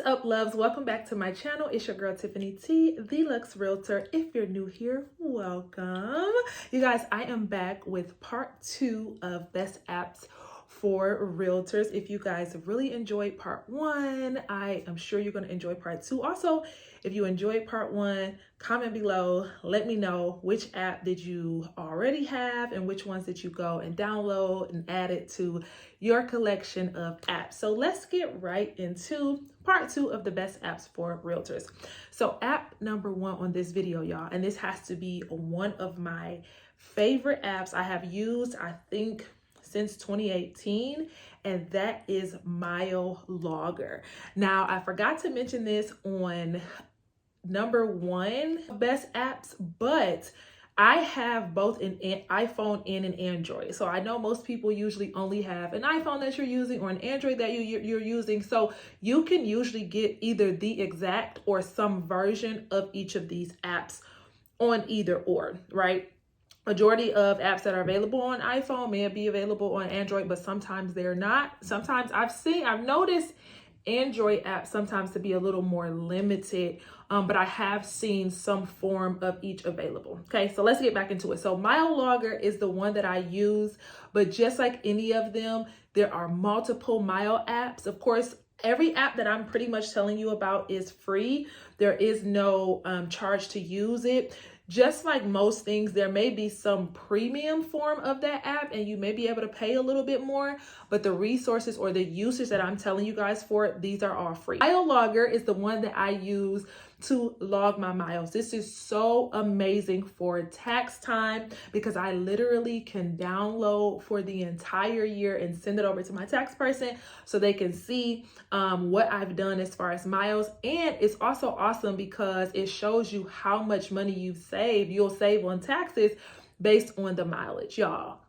up, loves? Welcome back to my channel. It's your girl Tiffanie T, the Lux Realtor. If you're new here, welcome. You guys, I am back with part 2 of best apps for realtors. If you guys really enjoyed part 1, I am sure you're going to enjoy part 2. Also, if you enjoyed part 1, comment below. Let me know which app did you already have and which ones did you go and download and add it to your collection of apps. So let's get right into part 2 of the best apps for realtors. So app number 1 on this video, y'all, and this has to be one of my favorite apps I have used, I think, since 2018, and that is Mile Logger. Now, I forgot to mention this on number 1 best apps, but I have both an iPhone and an Android. So I know most people usually only have an iPhone that you're using or an Android that you're using. So you can usually get either the exact or some version of each of these apps on either or, right? Majority of apps that are available on iPhone may be available on Android, but sometimes they're not. Sometimes I've noticed Android apps sometimes to be a little more limited, but I have seen some form of each available. Okay, so let's get back into it. So Mile Logger is the one that I use, but just like any of them, there are multiple Mile apps. Of course, every app that I'm pretty much telling you about is free. There is no charge to use it. Just like most things, there may be some premium form of that app and you may be able to pay a little bit more, but the resources or the usage that I'm telling you guys for, these are all free. Mile Logger is the one that I use to log my miles. This is so amazing for tax time because I literally can download for the entire year and send it over to my tax person so they can see what I've done as far as miles. And it's also awesome because it shows you how much money you'll save on taxes based on the mileage, y'all.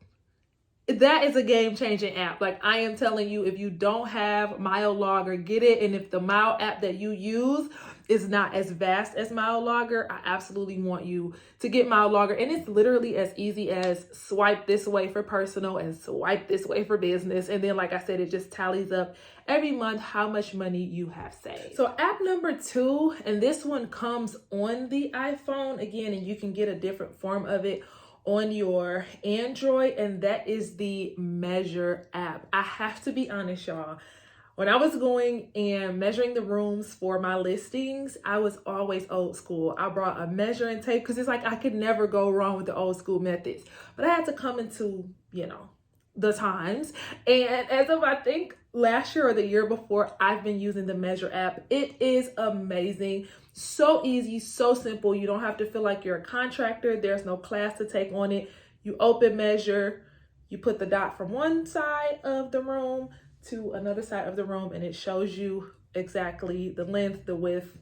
That is a game-changing app. Like, I am telling you, if you don't have Mile Logger, get it. And if the Mile app that you use is not as vast as Mile Logger, I absolutely want you to get Mile Logger. And it's literally as easy as swipe this way for personal and swipe this way for business. And then, like I said, it just tallies up every month how much money you have saved. So app number 2, and this one comes on the iPhone again, and you can get a different form of it on your Android, and that is the Measure app. I have to be honest, y'all. When I was going and measuring the rooms for my listings, I was always old school. I brought a measuring tape because it's like I could never go wrong with the old school methods. But I had to come into, the times. And as of I think last year or the year before, I've been using the Measure app. It is amazing. So easy, so simple. You don't have to feel like you're a contractor. There's no class to take on it. You open Measure, you put the dot from one side of the room to another side of the room, and it shows you exactly the length, the width.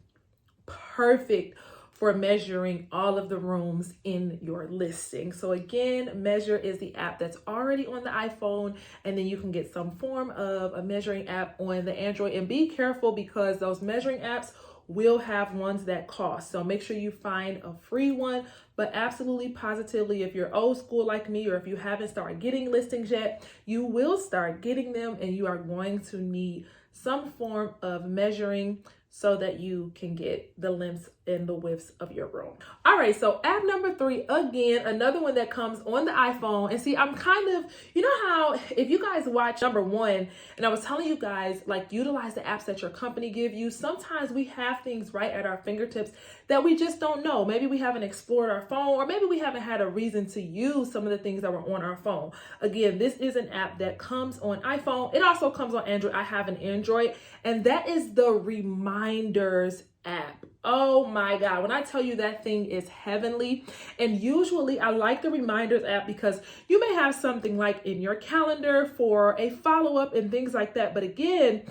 Perfect for measuring all of the rooms in your listing. So again, Measure is the app that's already on the iPhone, and then you can get some form of a measuring app on the Android. And be careful because those measuring apps will have ones that cost. So make sure you find a free one, but absolutely positively, if you're old school like me, or if you haven't started getting listings yet, you will start getting them, and you are going to need some form of measuring so that you can get the lengths and the widths of your room. All right, so app number 3, again, another one that comes on the iPhone. And see, I'm kind of, you know how if you guys watch number 1, and I was telling you guys, like, utilize the apps that your company give you. Sometimes we have things right at our fingertips that we just don't know. Maybe we haven't explored our phone, or maybe we haven't had a reason to use some of the things that were on our phone. Again, this is an app that comes on iPhone. It also comes on Android. I have an Android, and that is the Reminders app. Oh my God, when I tell you that thing is heavenly. And usually I like the Reminders app because you may have something like in your calendar for a follow-up and things like that. But again,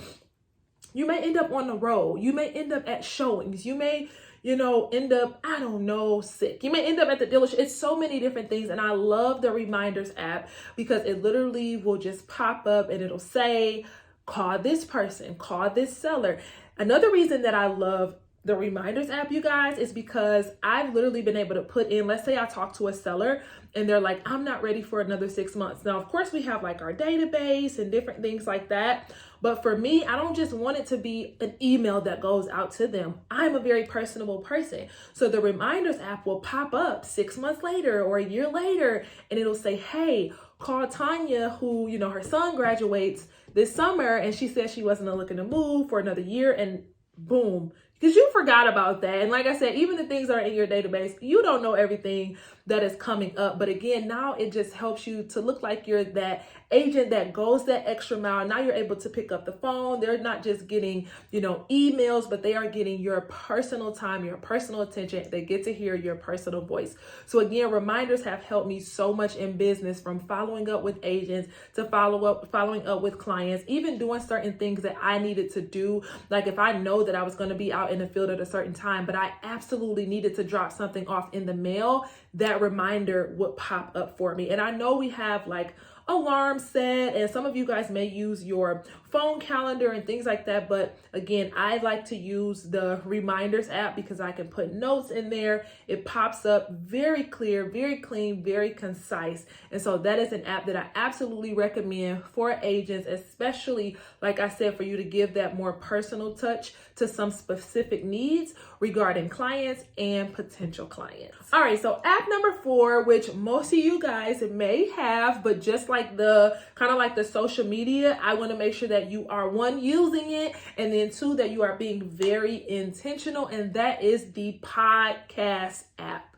you may end up on the road. You may end up at showings. You may, end up, I don't know, sick. You may end up at the dealership. It's so many different things. And I love the Reminders app because it literally will just pop up and it'll say, call this person, call this seller. Another reason that I love the reminders app, you guys, is because I've literally been able to put in, let's say I talk to a seller and they're like, I'm not ready for another 6 months. Now, of course, we have like our database and different things like that. But for me, I don't just want it to be an email that goes out to them. I'm a very personable person. So the reminders app will pop up 6 months later or a year later, and it'll say, hey, call Tanya, who, her son graduates this summer, and she said she wasn't looking to move for another year, and boom, because you forgot about that. And like I said, even the things that are in your database, you don't know everything that is coming up. But again, now it just helps you to look like you're that agent that goes that extra mile. Now you're able to pick up the phone. They're not just getting, emails, but they are getting your personal time, your personal attention. They get to hear your personal voice. So again, reminders have helped me so much in business, from following up with agents to following up with clients, even doing certain things that I needed to do. Like if I know that I was going to be out in the field at a certain time, but I absolutely needed to drop something off in the mail, that reminder would pop up for me. And I know we have like alarm set, and some of you guys may use your phone calendar and things like that, but again, I like to use the reminders app because I can put notes in there. It pops up very clear, very clean, very concise. And so that is an app that I absolutely recommend for agents, especially, like I said, for you to give that more personal touch to some specific needs regarding clients and potential clients. All right, so app number 4, which most of you guys may have, but just like the kind of like the social media, I want to make sure that you are, 1, using it, and then 2, that you are being very intentional, and that is the podcast app.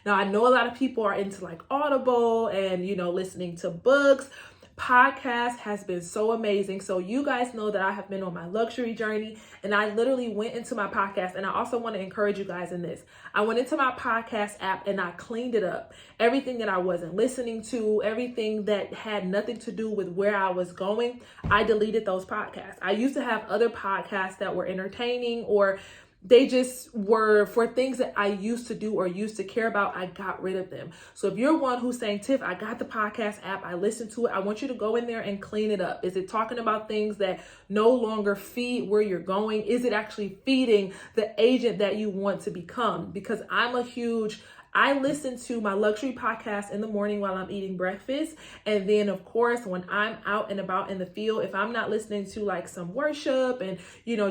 Now, I know a lot of people are into like Audible and, listening to books. Podcast has been so amazing. So you guys know that I have been on my luxury journey, and I literally went into my podcast, and I also want to encourage you guys in this. I went into my podcast app and I cleaned it up. Everything that I wasn't listening to, everything that had nothing to do with where I was going, I deleted those podcasts. I used to have other podcasts that were entertaining, or they just were for things that I used to do or used to care about. I got rid of them. So if you're one who's saying, Tiff, I got the podcast app, I listened to it, I want you to go in there and clean it up. Is it talking about things that no longer feed where you're going? Is it actually feeding the agent that you want to become? Because I listen to my luxury podcast in the morning while I'm eating breakfast. And then, of course, when I'm out and about in the field, if I'm not listening to like some worship and,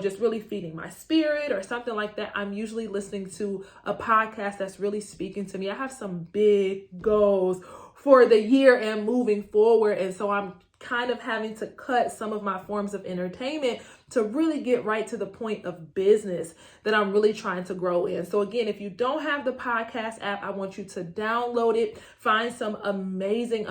just really feeding my spirit or something like that, I'm usually listening to a podcast that's really speaking to me. I have some big goals for the year and moving forward. And so I'm kind of having to cut some of my forms of entertainment to really get right to the point of business that I'm really trying to grow in. So again, if you don't have the podcast app, I want you to download it, find some amazing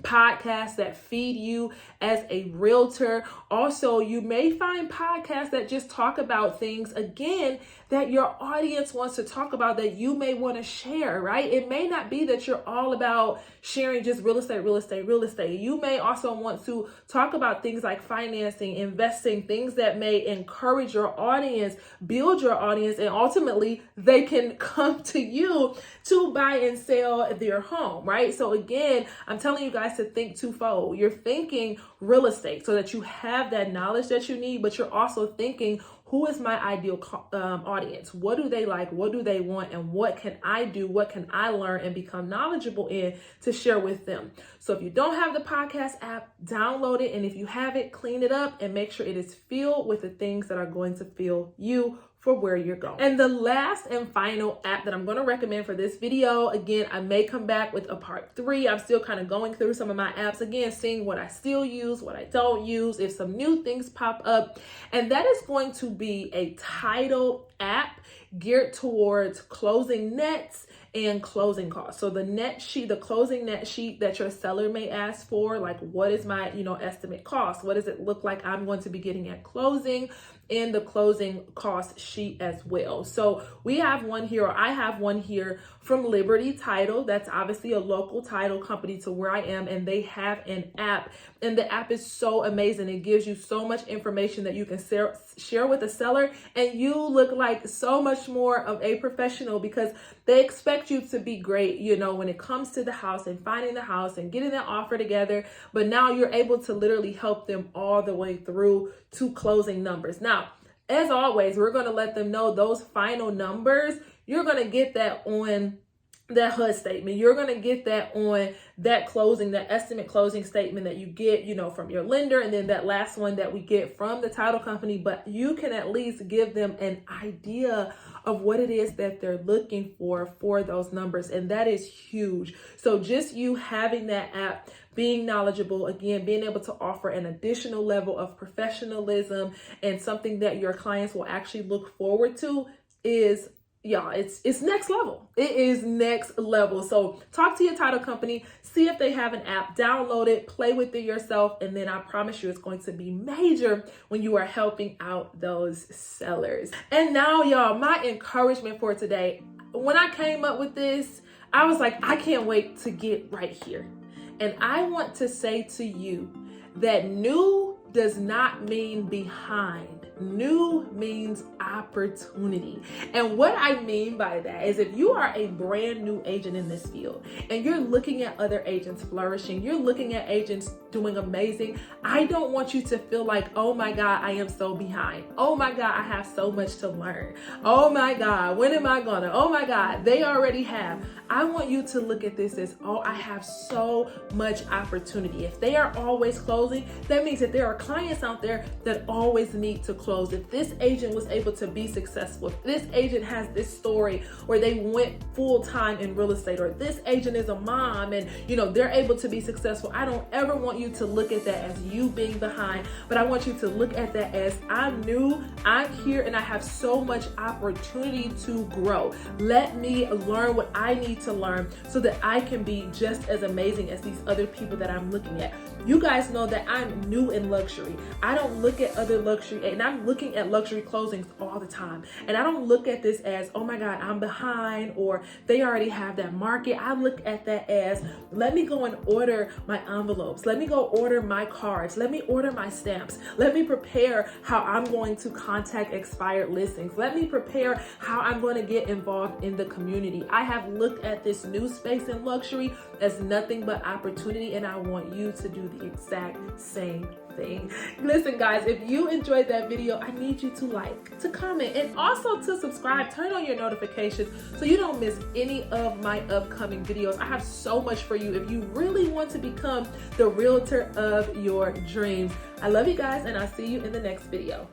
podcasts that feed you as a realtor. Also, you may find podcasts that just talk about things, again, that your audience wants to talk about, that you may want to share, right? It may not be that you're all about sharing just real estate. You may also want to talk about things like financing, investing, things that may encourage your audience, build your audience, and ultimately they can come to you to buy and sell their home, right? So again, I'm telling you guys to think twofold. You're thinking real estate so that you have that knowledge that you need, but you're also thinking, who is my ideal audience? What do they like? What do they want? And what can I do? What can I learn and become knowledgeable in to share with them? So if you don't have the podcast app, download it. And if you have it, clean it up and make sure it is filled with the things that are going to fill you for where you're going. And the last and final app that I'm going to recommend for this video, again, I may come back with a part 3. I'm still kind of going through some of my apps again, seeing what I still use, what I don't use, if some new things pop up. And that is going to be a title app geared towards closing nets and closing costs. So the net sheet, the closing net sheet that your seller may ask for, like what is my, estimate cost? What does it look like I'm going to be getting at closing? In the closing cost sheet as well. So we have one here, or I have one here from Liberty Title. That's obviously a local title company to where I am, and they have an app, and the app is so amazing. It gives you so much information that you can share with a seller, and you look like so much more of a professional because they expect you to be great, when it comes to the house and finding the house and getting that offer together. But now you're able to literally help them all the way through to closing numbers. Now, as always, we're going to let them know those final numbers. You're going to get that on that HUD statement. You're going to get that on that closing, that estimate closing statement that you get, from your lender, and then that last one that we get from the title company. But you can at least give them an idea of what it is that they're looking for those numbers. And that is huge. So just you having that app, being knowledgeable, again, being able to offer an additional level of professionalism and something that your clients will actually look forward to is, yeah, it's next level. It is next level. So talk to your title company, see if they have an app, download it, play with it yourself, and then I promise you it's going to be major when you are helping out those sellers. And now, y'all, my encouragement for today, when I came up with this, I was like, I can't wait to get right here. And I want to say to you that new does not mean behind. New means opportunity. And what I mean by that is if you are a brand new agent in this field and you're looking at other agents flourishing, you're looking at agents doing amazing, I don't want you to feel like, oh my God, I am so behind. Oh my God, I have so much to learn. Oh my God, when am I gonna? Oh my God, they already have. I want you to look at this as, oh, I have so much opportunity. If they are always closing, that means that there are clients out there that always need to close. If this agent was able to be successful, if this agent has this story where they went full time in real estate, or this agent is a mom and they're able to be successful, I don't ever want you to look at that as you being behind, but I want you to look at that as I'm new, I'm here, and I have so much opportunity to grow. Let me learn what I need to learn so that I can be just as amazing as these other people that I'm looking at. You guys know that I'm new in luxury. I don't look at other luxury, and I'm looking at luxury closings all the time. And I don't look at this as, oh my God, I'm behind, or they already have that market. I look at that as, let me go and order my envelopes. Let me go order my cards. Let me order my stamps. Let me prepare how I'm going to contact expired listings. Let me prepare how I'm going to get involved in the community. I have looked at this new space in luxury as nothing but opportunity, and I want you to do the exact same thing. Listen, guys, if you enjoyed that video, I need you to like, to comment, and also to subscribe. Turn on your notifications so you don't miss any of my upcoming videos. I have so much for you if you really want to become the realtor of your dreams. I love you guys, and I'll see you in the next video.